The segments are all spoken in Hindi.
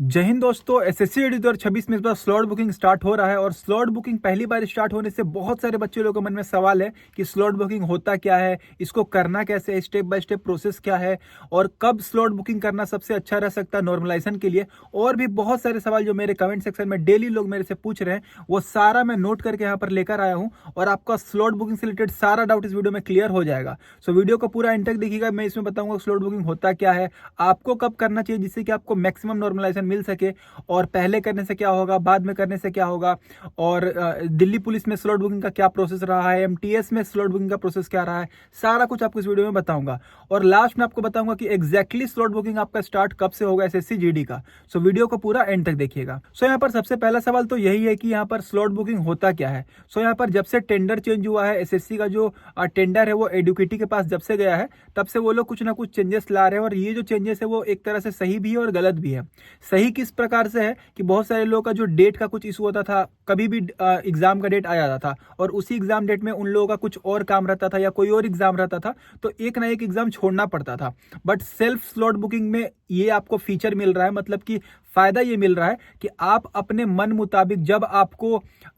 जय हिंद दोस्तों। एसएससी 2026 में इस बार स्लॉट बुकिंग स्टार्ट हो रहा है और स्लॉट बुकिंग पहली बार स्टार्ट होने से बहुत सारे बच्चे लोगों के मन में सवाल है कि स्लॉट बुकिंग होता क्या है, इसको करना कैसे है, स्टेप बाय स्टेप प्रोसेस क्या है और कब स्लॉट बुकिंग करना सबसे अच्छा रह सकता है नॉर्मलाइजेशन के लिए। और भी बहुत सारे सवाल जो मेरे कमेंट सेक्शन में डेली लोग मेरे से पूछ रहे हैं, वो सारा मैं नोट करके यहाँ पर लेकर आया हूँ और आपका स्लॉट बुकिंग से रिलेटेड सारा डाउट इस वीडियो में क्लियर हो जाएगा। सो वीडियो को पूरा एंड तक देखिएगा। मैं इसमें बताऊंगा स्लॉट बुकिंग होता क्या है, आपको कब करना चाहिए जिससे कि आपको मैक्सिमम नॉर्मलाइजेशन मिल सके, और पहले करने से क्या होगा, बाद में करने से क्या होगा, और दिल्ली पुलिस में स्लॉट बुकिंग का क्या प्रोसेस रहा है, एमटीएस में स्लॉट बुकिंग का प्रोसेस क्या रहा है, सारा कुछ आपको इस वीडियो में बताऊंगा। और लास्ट में आपको बताऊंगा कि एग्जैक्टली स्लॉट बुकिंग आपका स्टार्ट कब से होगा एसएससी जीडी का। सो वीडियो को पूरा एंड तक देखिएगा। सो यहाँ पर सबसे पहला सवाल तो यही है कि यहाँ पर स्लॉट बुकिंग होता क्या है। सो यहाँ पर जब से टेंडर चेंज हुआ है, एसएससी का जो टेंडर है वो एडुकेटी के पास जब से गया है, तब से वो लोग कुछ ना कुछ चेंजेस ला रहे हैं और ये जो चेंजेस है वो एक तरह से सही भी है और गलत भी है। सही किस प्रकार से है कि बहुत सारे लोगों का जो डेट का कुछ इशू होता था, कभी भी एग्जाम का डेट आ जाता था और उसी एग्जाम डेट में उन लोगों का कुछ और काम रहता था या कोई और एग्जाम रहता था, तो एक ना एक एग्जाम छोड़ना पड़ता था। बट सेल्फ स्लॉट बुकिंग में ये आपको फीचर मिल रहा है, मतलब कि फायदा ये मिल रहा है कि आप अपने मन मुताबिक जब आपको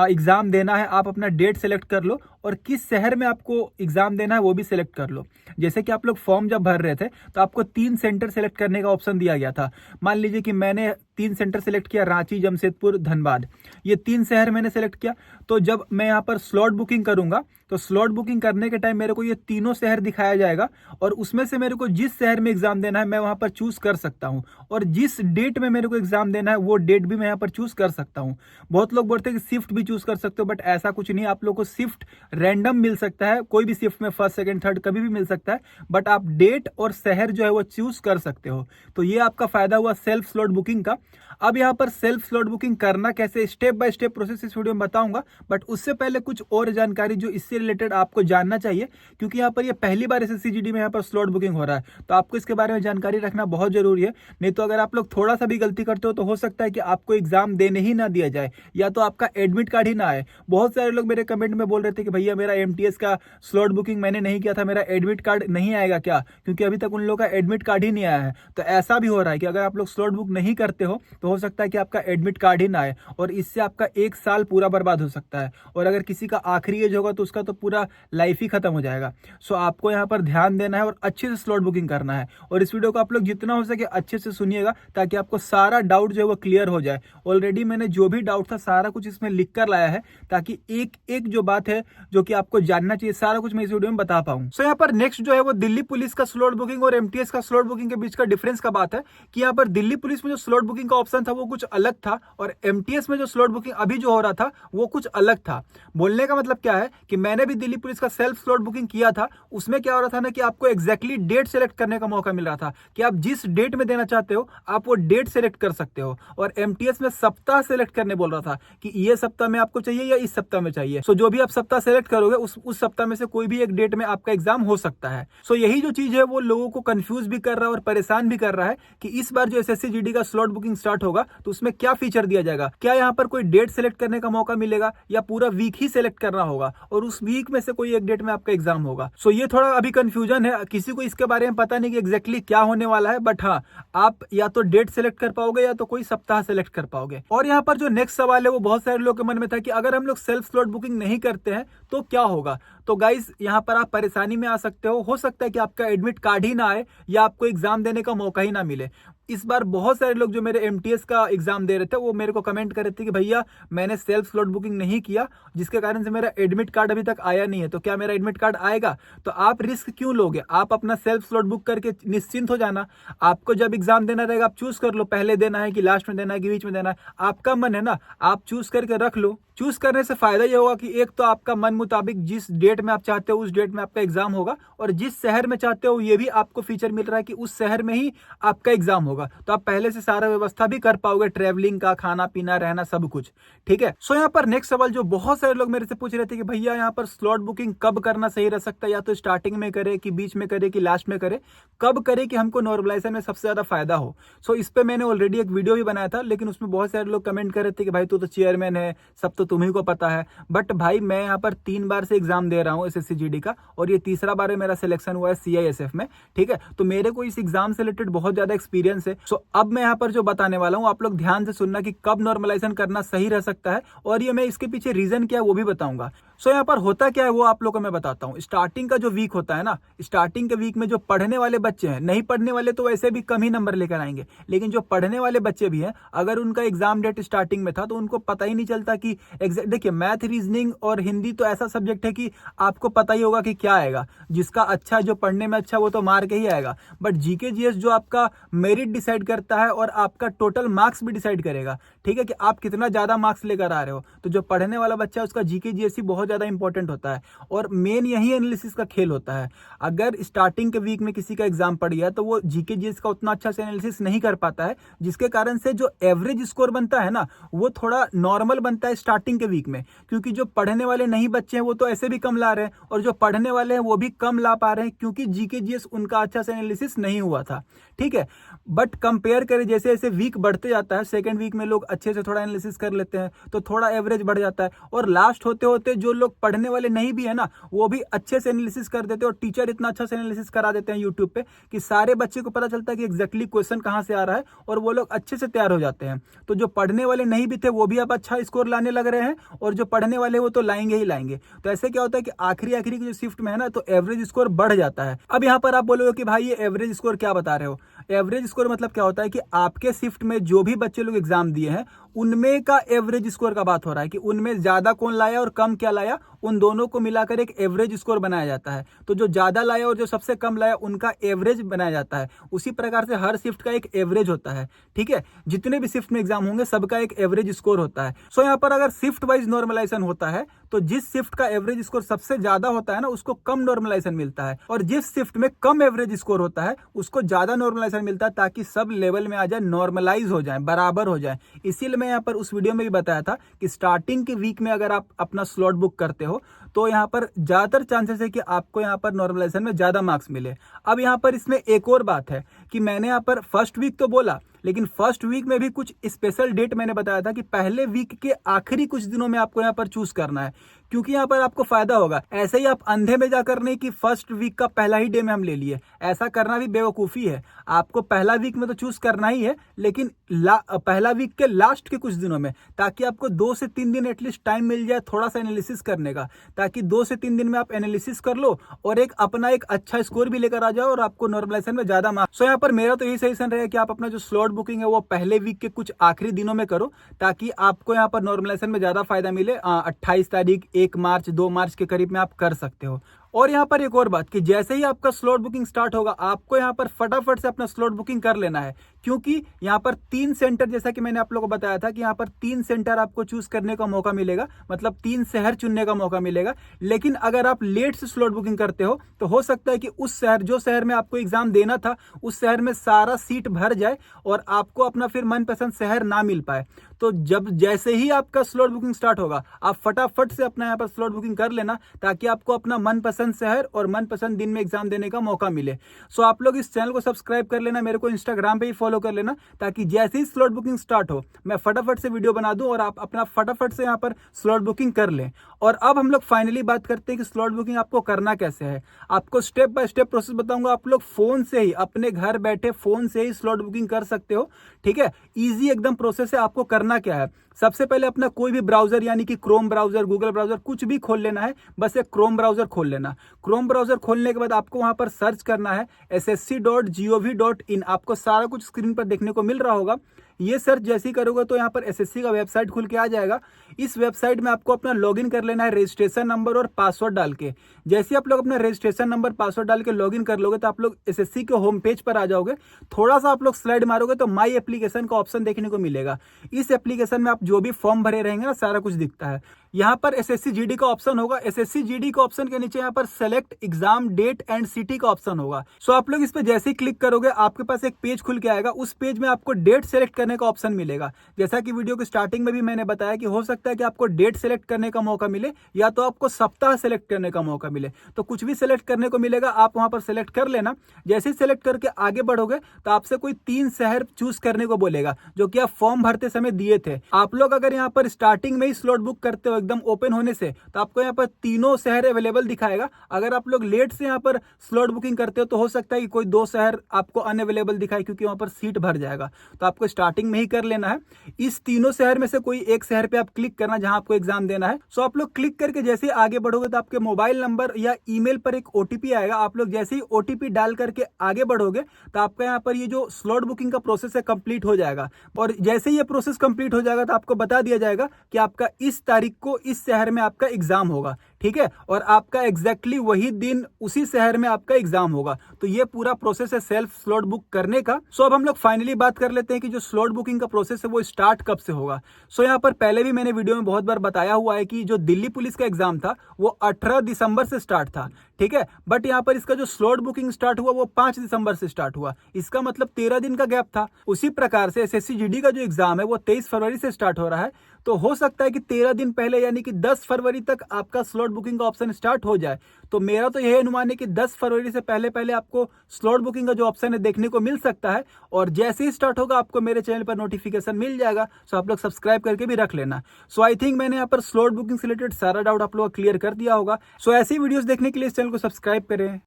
एग्जाम देना है, आप अपना डेट सेलेक्ट कर लो और किस शहर में आपको एग्जाम देना है वो भी सिलेक्ट कर लो। जैसे कि आप लोग फॉर्म जब भर रहे थे तो आपको 3 सेंटर सेलेक्ट करने का ऑप्शन दिया गया था। मान लीजिए कि मैंने 3 सेंटर सेलेक्ट किया, रांची, जमशेदपुर, धनबाद, ये 3 शहर मैंने सेलेक्ट किया। तो जब मैं यहाँ पर स्लॉट बुकिंग करूंगा तो स्लॉट बुकिंग करने के टाइम मेरे को ये तीनों शहर दिखाया जाएगा और उसमें से मेरे को जिस शहर में एग्जाम देना है मैं वहां पर चूज कर सकता हूं, और जिस डेट में मेरे को एग्जाम देना है वो डेट भी मैं यहाँ पर चूज कर सकता हूं। बहुत लोग बोलते हैं कि शिफ्ट भी चूज कर सकते हो, बट ऐसा कुछ नहीं। आप लोग को शिफ्ट रैंडम मिल सकता है, कोई भी शिफ्ट में फर्स्ट सेकंड थर्ड कभी भी मिल सकता है, बट आप डेट और शहर जो है वो चूज कर सकते हो। तो ये आपका फायदा हुआ सेल्फ स्लॉट बुकिंग का। अब यहाँ पर सेल्फ स्लॉट बुकिंग करना कैसे, स्टेप बाय स्टेप प्रोसेस इस वीडियो में बताऊंगा, बट उससे पहले कुछ और जानकारी जो इससे रिलेटेड आपको जानना चाहिए, क्योंकि यहाँ पर ये पहली बार एसएससी जीडी में यहाँ पर स्लॉट बुकिंग हो रहा है, तो आपको इसके बारे में जानकारी रखना बहुत जरूरी है। नहीं तो अगर आप लोग थोड़ा सा भी गलती करते हो तो हो सकता है कि आपको एग्जाम देने ही ना दिया जाए या तो आपका एडमिट कार्ड ही ना आए। बहुत सारे लोग मेरे कमेंट में बोल रहे थे कि भैया मेरा एमटीएस का स्लॉट बुकिंग मैंने नहीं किया था, मेरा एडमिट कार्ड नहीं आएगा क्या, क्योंकि अभी तक उन लोगों का एडमिट कार्ड ही नहीं आया है। तो ऐसा भी हो रहा है कि अगर आप लोग स्लॉट बुक नहीं करते हो तो हो सकता है कि आपका एडमिट कार्ड ही ना आए और इससे आपका 1 साल पूरा बर्बाद हो सकता है, और अगर किसी का आखिरी एज होगा तो उसका तो पूरा लाइफ ही खत्म हो जाएगा। सो आपको यहाँ पर ध्यान देना है और अच्छे से स्लॉट बुकिंग करना है, और इस वीडियो को आप लोग जितना हो सके अच्छे से सुनिएगा ताकि आपको सारा डाउट जो है वो क्लियर हो जाए। ऑलरेडी मैंने जो भी डाउट था सारा कुछ इसमें लिख कर लाया है ताकि एक एक जो बात है जो कि आपको जानना चाहिए सारा कुछ मैं इस वीडियो में बता पाऊं। सो यहाँ पर नेक्स्ट जो है वो दिल्ली पुलिस का स्लॉट बुकिंग और एमटीएस का स्लॉट बुकिंग के बीच का डिफरेंस का बात है कि यहाँ पर दिल्ली पुलिस में जो स्लॉट बुकिंग का ऑप्शन था वो कुछ अलग था और एमटीएस में जो स्लॉट बुकिंग अभी जो हो रहा था वो कुछ अलग था। बोलने का मतलब क्या है कि मैंने भी दिल्ली पुलिस का सेल्फ स्लॉट बुकिंग किया था, उसमें क्या हो रहा था ना कि आपको एग्जैक्टली डेट सेलेक्ट करने का मौका मिल रहा था कि आप जिस डेट में देना चाहते हो आप वो डेट सेलेक्ट कर सकते हो, और एमटीएस में सप्ताह सेलेक्ट करने बोल रहा था कि ये सप्ताह में आपको चाहिए या इस सप्ताह में चाहिए। सो जो भी आप सप्ताह सेलेक्ट करोगे उस सप्ताह में से कोई भी एक डेट में आपका एग्जाम हो सकता है। सो यही जो चीज है वो लोगों को कंफ्यूज भी कर रहा है और परेशान भी कर रहा है कि इस बार जो एसएससी जीडी का स्लॉट बुकिंग स्टार्ट होगा तो उसमें क्या फीचर दिया जाएगा, क्या यहाँ पर कोई डेट सेलेक्ट करने का मौका मिलेगा या पूरा वीक ही सेलेक्ट करना होगा और उस वीक में से कोई एक डेट में आपका एग्जाम होगा। सो ये थोड़ा अभी कंफ्यूजन है, किसी को इसके बारे में पता नहीं कि एग्जैक्टली क्या होने वाला है, बट हाँ आप या तो डेट सेलेक्ट कर पाओगे या तो कोई सप्ताह सेलेक्ट कर पाओगे। और यहाँ पर जो नेक्स्ट सवाल है वो बहुत सारे लोगों के मन में था कि अगर हम लोग सेल्फ स्लॉट बुकिंग नहीं करते हैं तो क्या होगा। तो गाइज यहाँ पर आप परेशानी में आ सकते हो सकता है कि आपका एडमिट कार्ड ही ना आए या आपको एग्जाम देने का मौका ही ना मिले। इस बार बहुत सारे लोग जो मेरे एमटीएस का एग्जाम दे रहे थे वो मेरे को कमेंट कर रहे थे कि भैया मैंने सेल्फ स्लॉट बुकिंग नहीं किया जिसके कारण से मेरा एडमिट कार्ड अभी तक आया नहीं है, तो क्या मेरा एडमिट कार्ड आएगा। तो आप रिस्क क्यों लोगे, आप अपना सेल्फ स्लॉट बुक करके निश्चिंत हो जाना। आपको जब एग्जाम देना रहेगा आप चूज कर लो पहले देना है कि लास्ट में देना है कि बीच में देना है, आपका मन है ना, आप चूज करके रख लो। चूज करने से फायदा यह होगा कि एक तो आपका मन मुताबिक जिस डेट में आप चाहते हो उस डेट में आपका एग्जाम होगा, और जिस शहर में चाहते हो ये भी आपको फीचर मिल रहा है कि उस शहर में ही आपका एग्जाम होगा, तो आप पहले से सारा व्यवस्था भी कर पाओगे, ट्रेवलिंग का, खाना पीना, रहना, सब कुछ। ठीक है। सो यहाँ पर नेक्स्ट सवाल जो बहुत सारे लोग मेरे से पूछ रहे थे कि भैया यहाँ पर स्लॉट बुकिंग कब करना सही रह सकता है, या तो स्टार्टिंग में करे कि बीच में करे कि लास्ट में करे, कब करे कि हमको नॉर्मलाइजेशन में सबसे ज्यादा फायदा हो। सो इस पे मैंने ऑलरेडी एक वीडियो भी बनाया था, लेकिन उसमें बहुत सारे लोग कमेंट कर रहे थे कि भाई तू तो चेयरमैन है, सब तो तो तुम्ही को पता है। बट भाई मैं यहाँ पर 3 बार से एग्जाम दे रहा हूँ SSC GD का, और ये तीसरा बार है मेरा सिलेक्शन हुआ है CISF में, ठीक है। तो मेरे को इस एग्जाम से रिलेटेड बहुत ज्यादा एक्सपीरियंस है। सो अब मैं यहाँ पर जो बताने वाला हूँ आप लोग ध्यान से सुनना कि कब नॉर्मलाइजेशन करना सही रह सकता है, और ये मैं इसके पीछे रीजन क्या है वो भी बताऊंगा। सो यहाँ पर होता क्या है वो आप लोगों को मैं बताता हूँ। स्टार्टिंग का जो वीक होता है ना, स्टार्टिंग के वीक में जो पढ़ने वाले बच्चे हैं, नहीं पढ़ने वाले तो वैसे भी कम ही नंबर लेकर आएंगे, लेकिन जो पढ़ने वाले बच्चे भी हैं, अगर उनका एग्जाम डेट स्टार्टिंग में था तो उनको पता ही नहीं चलता कि देखिए मैथ, रीजनिंग और हिंदी तो ऐसा सब्जेक्ट है कि आपको पता ही होगा कि क्या आएगा। जिसका अच्छा, जो पढ़ने में अच्छा, वो तो मार के ही आएगा। बट जीके जीएस जो आपका मेरिट डिसाइड करता है और आपका टोटल मार्क्स भी डिसाइड करेगा, ठीक है, कि आप कितना ज्यादा मार्क्स लेकर आ रहे हो। तो जो पढ़ने वाला बच्चा है उसका जीके जीएस ही बहुत ज्यादा इंपॉर्टेंट होता है, और मेन यही एनालिसिस का खेल होता है। अगर स्टार्टिंग के वीक में किसी का एग्जाम पड़ गया तो वो जीके जीएस का उतना अच्छा से एनालिसिस नहीं कर पाता है, जिसके कारण से जो एवरेज स्कोर बनता है ना वो थोड़ा नॉर्मल बनता है स्टार्टिंग के वीक में, क्योंकि जो पढ़ने वाले नहीं बच्चे हैं वो तो ऐसे भी कम ला रहे हैं, और जो पढ़ने वाले हैं वो भी कम ला पा रहे हैं, क्योंकि जीके जीएस उनका अच्छा से एनालिसिस नहीं हुआ था, ठीक है। बट कंपेयर करें, जैसे जैसे वीक बढ़ते जाता है, सेकंड वीक में लोग अच्छे से थोड़ा एनालिसिस कर लेते हैं तो थोड़ा एवरेज बढ़ जाता है, और लास्ट होते होते जो लोग पढ़ने वाले नहीं भी है ना वो भी अच्छे से एनालिसिस कर देते हैं, और टीचर इतना अच्छा से एनालिसिस करा देते हैं यूट्यूब पे कि सारे बच्चे को पता चलता है कि एग्जैक्टली क्वेश्चन कहां से आ रहा है, और वो लोग अच्छे से तैयार हो जाते हैं। तो जो पढ़ने वाले नहीं भी थे वो भी अब अच्छा स्कोर लाने लग रहे हैं, और जो पढ़ने वाले वो तो लाएंगे ही लाएंगे। तो ऐसे क्या होता है कि आखिरी आखिरी की जो शिफ्ट में है ना तो एवरेज स्कोर बढ़ जाता है। अब यहाँ पर आप बोलोगे कि भाई ये एवरेज स्कोर क्या बता रहे हो। एवरेज स्कोर मतलब क्या होता है कि आपके शिफ्ट में जो भी बच्चे लोग एग्जाम दिए हैं उनमें का एवरेज स्कोर का बात हो रहा है, कि उनमें ज्यादा कौन लाया और कम क्या लाया, उन दोनों को मिलाकर एक एवरेज स्कोर बनाया जाता है। तो जो ज्यादा लाया और जो सबसे कम लाया उनका एवरेज बनाया जाता है। उसी प्रकार से हर शिफ्ट का एक एवरेज होता है, ठीक है। जितने भी शिफ्ट में एग्जाम होंगे सबका एक एवरेज स्कोर होता है। सो यहाँ पर अगर शिफ्ट वाइज नॉर्मलाइजेशन होता है तो जिस शिफ्ट का एवरेज स्कोर सबसे ज्यादा होता है ना उसको कम नॉर्मलाइजेशन मिलता है, और जिस शिफ्ट में कम एवरेज स्कोर होता है उसको ज्यादा नॉर्मलाइजेशन मिलता है, ताकि सब लेवल में आ जाए, नॉर्मलाइज हो जाए, बराबर हो जाए। इसीलिए मैं यहाँ पर उस वीडियो में भी बताया था कि स्टार्टिंग के वीक में अगर आप अपना स्लॉट बुक करते हो तो यहाँ पर ज्यादातर चांसेस है कि आपको यहाँ पर नॉर्मलाइजेशन में ज्यादा मार्क्स मिले। अब यहाँ पर इसमें एक और बात है कि मैंने यहाँ पर फर्स्ट वीक तो बोला, लेकिन फर्स्ट वीक में भी कुछ स्पेशल डेट मैंने बताया था कि पहले वीक के आखिरी कुछ दिनों में आपको यहाँ पर चूज करना है, क्योंकि यहाँ पर आपको फायदा होगा। ऐसे ही आप अंधे में जाकर नहीं कि फर्स्ट वीक का पहला ही डे में हम ले लिए, ऐसा करना भी बेवकूफी है। आपको पहला वीक में तो चूज करना ही है, लेकिन पहला वीक के लास्ट के कुछ दिनों में, ताकि आपको 2 से 3 दिन एटलीस्ट टाइम मिल जाए थोड़ा सा एनालिसिस करने का, ताकि 2 से 3 दिन में आप एनालिसिस कर लो और एक अपना एक अच्छा स्कोर भी लेकर आ जाओ और आपको नॉर्मलाइजेशन में ज्यादा मार्क्स। सो यहाँ पर मेरा तो यही सजेशन रहेगा कि आप अपना जो स्लॉट बुकिंग है वो पहले वीक के कुछ आखिरी दिनों में करो, ताकि आपको यहाँ पर नॉर्मलाइजेशन में ज्यादा फायदा मिले। 28 तारीख, 1 मार्च, 2 मार्च के करीब में आप कर सकते हो। और यहाँ पर एक और बात कि जैसे ही आपका स्लॉट बुकिंग स्टार्ट होगा आपको यहाँ पर फटाफट से अपना स्लॉट बुकिंग कर लेना है, क्योंकि यहाँ पर 3 सेंटर, जैसा कि मैंने आप लोगों को बताया था कि यहाँ पर 3 सेंटर आपको चूज करने का मौका मिलेगा, मतलब 3 शहर चुनने का मौका मिलेगा। लेकिन अगर आप लेट से स्लॉट बुकिंग करते हो तो हो सकता है कि उस शहर, जो शहर में आपको एग्जाम देना था, उस शहर में सारा सीट भर जाए और आपको अपना फिर मनपसंद शहर ना मिल पाए। तो जब जैसे ही आपका स्लॉट बुकिंग स्टार्ट होगा आप फटाफट से अपना यहाँ पर स्लॉट बुकिंग कर लेना, ताकि आपको अपना मनपसंद शहर और मनपसंद दिन में एग्जाम देने का मौका मिले। सो आप लोग इस चैनल को सब्सक्राइब कर लेना, मेरे को इंस्टाग्राम पे ही फॉलो कर लेना, ताकि जैसे ही स्लॉट बुकिंग स्टार्ट हो मैं फटाफट से वीडियो बना दूं और आप अपना फटाफट से यहाँ पर स्लॉट बुकिंग कर लें। और अब हम लोग फाइनली बात करते हैं कि स्लॉट बुकिंग आपको करना कैसे है। आपको स्टेप बाय स्टेप प्रोसेस बताऊंगा, आप लोग फोन से ही, अपने घर बैठे फोन से ही स्लॉट बुकिंग कर सकते हो, ठीक है। इजी एकदम प्रोसेस है। आपको करना क्या है, सबसे पहले अपना कोई भी ब्राउजर, यानी कि क्रोम ब्राउजर, गूगल ब्राउजर, कुछ भी खोल लेना है। बस एक क्रोम ब्राउजर खोल लेना। क्रोम ब्राउजर खोलने के बाद आपको वहां पर सर्च करना है ssc.gov.in। आपको सारा कुछ स्क्रीन पर देखने को मिल रहा होगा। ये सर्च जैसे ही करोगे तो यहाँ पर एसएससी का वेबसाइट खुल के आ जाएगा। इस वेबसाइट में आपको अपना लॉगिन कर लेना है रजिस्ट्रेशन नंबर और पासवर्ड डाल के। जैसे ही आप लोग अपना रजिस्ट्रेशन नंबर पासवर्ड डाल के लॉगिन कर लोगे तो आप लोग एसएससी के होम पेज पर आ जाओगे। थोड़ा सा आप लोग स्लाइड मारोगे तो माई एप्लीकेशन का ऑप्शन देखने को मिलेगा। इस एप्लीकेशन में आप जो भी फॉर्म भरे रहेंगे ना, सारा कुछ दिखता है। यहाँ पर एसएससी जीडी का ऑप्शन होगा। एसएससी जीडी का ऑप्शन के नीचे यहाँ पर select exam date and city का ऑप्शन होगा। सो आप लोग इस पे जैसे ही क्लिक करोगे आपके पास एक पेज खुल के आएगा। उस पेज में आपको डेट सेलेक्ट करने का ऑप्शन मिलेगा। जैसा कि वीडियो के स्टार्टिंग में भी मैंने बताया कि हो सकता है कि आपको डेट सेलेक्ट करने का मौका मिले या तो आपको सप्ताह सेलेक्ट करने का मौका मिले, तो कुछ भी सेलेक्ट करने को मिलेगा, आप वहां पर सेलेक्ट कर लेना। जैसे ही सेलेक्ट करके आगे बढ़ोगे तो आपसे कोई 3 शहर चूज करने को बोलेगा जो कि आप फॉर्म भरते समय दिए थे। आप लोग अगर यहाँ पर स्टार्टिंग में ही स्लॉट बुक करते हो एकदम ओपन होने से तो आपको यहाँ पर तीनों शहर अवेलेबल दिखाएगा। अगर आप लोग लेट से यहाँ पर स्लॉट बुकिंग करते हो तो हो सकता है कि कोई 2 शहर आपको अनअवेलेबल दिखाए क्योंकि वहां पर सीट भर जाएगा। तो आपको स्टार्टिंग में ही कर लेना है। इस तीनों शहर में से कोई एक शहर पे आप क्लिक करना जहां आपको एग्जाम देना है। सो आप लोग क्लिक करके जैसे ही आगे बढ़ोगे तो आपके मोबाइल नंबर या ईमेल पर एक ओटीपी आएगा। आप लोग जैसे ही ओटीपी डाल करके आगे बढ़ोगे तो आपका यहाँ पर ये जो स्लॉट बुकिंग का प्रोसेस है कंप्लीट हो जाएगा। और जैसे ही ये प्रोसेस कंप्लीट हो जाएगा तो आपको बता दिया जाएगा कि आपका इस तारीख को इस शहर में आपका एग्जाम होगा, ठीक है, और आपका एग्जैक्टली वही दिन उसी शहर में आपका एग्जाम होगा। तो ये पूरा प्रोसेस है सेल्फ स्लॉट बुक करने का। सो अब हम लोग फाइनली बात कर लेते हैं कि जो स्लॉट बुकिंग का प्रोसेस है वो स्टार्ट कब से होगा। सो यहाँ पर पहले भी मैंने वीडियो में बहुत बार बताया हुआ है कि जो दिल्ली पुलिस का एग्जाम था वो 18 दिसंबर से स्टार्ट था, ठीक है, बट यहाँ पर इसका जो स्लॉट बुकिंग स्टार्ट हुआ वो 5 दिसंबर से स्टार्ट हुआ। इसका मतलब 13 दिन का गैप था। उसी प्रकार से एसएससी जीडी का जो एग्जाम है वो 23 फरवरी से स्टार्ट हो रहा है। तो हो सकता है कि 13 दिन पहले यानी कि 10 फरवरी तक आपका स्लॉट बुकिंग का ऑप्शन स्टार्ट हो जाए। तो मेरा तो यही अनुमान है कि 10 फरवरी से पहले पहले आपको स्लॉट बुकिंग का जो ऑप्शन है देखने को मिल सकता है। और जैसे ही स्टार्ट होगा आपको मेरे चैनल पर नोटिफिकेशन मिल जाएगा। सो आप लोग सब्सक्राइब करके भी रख लेना। सो आई थिंक मैंने यहाँ पर स्लॉट बुकिंग से रिलेटेड सारा डाउट आप लोग क्लियर कर दिया होगा। सो ऐसी वीडियोस देखने के लिए इस चैनल को सब्सक्राइब करें।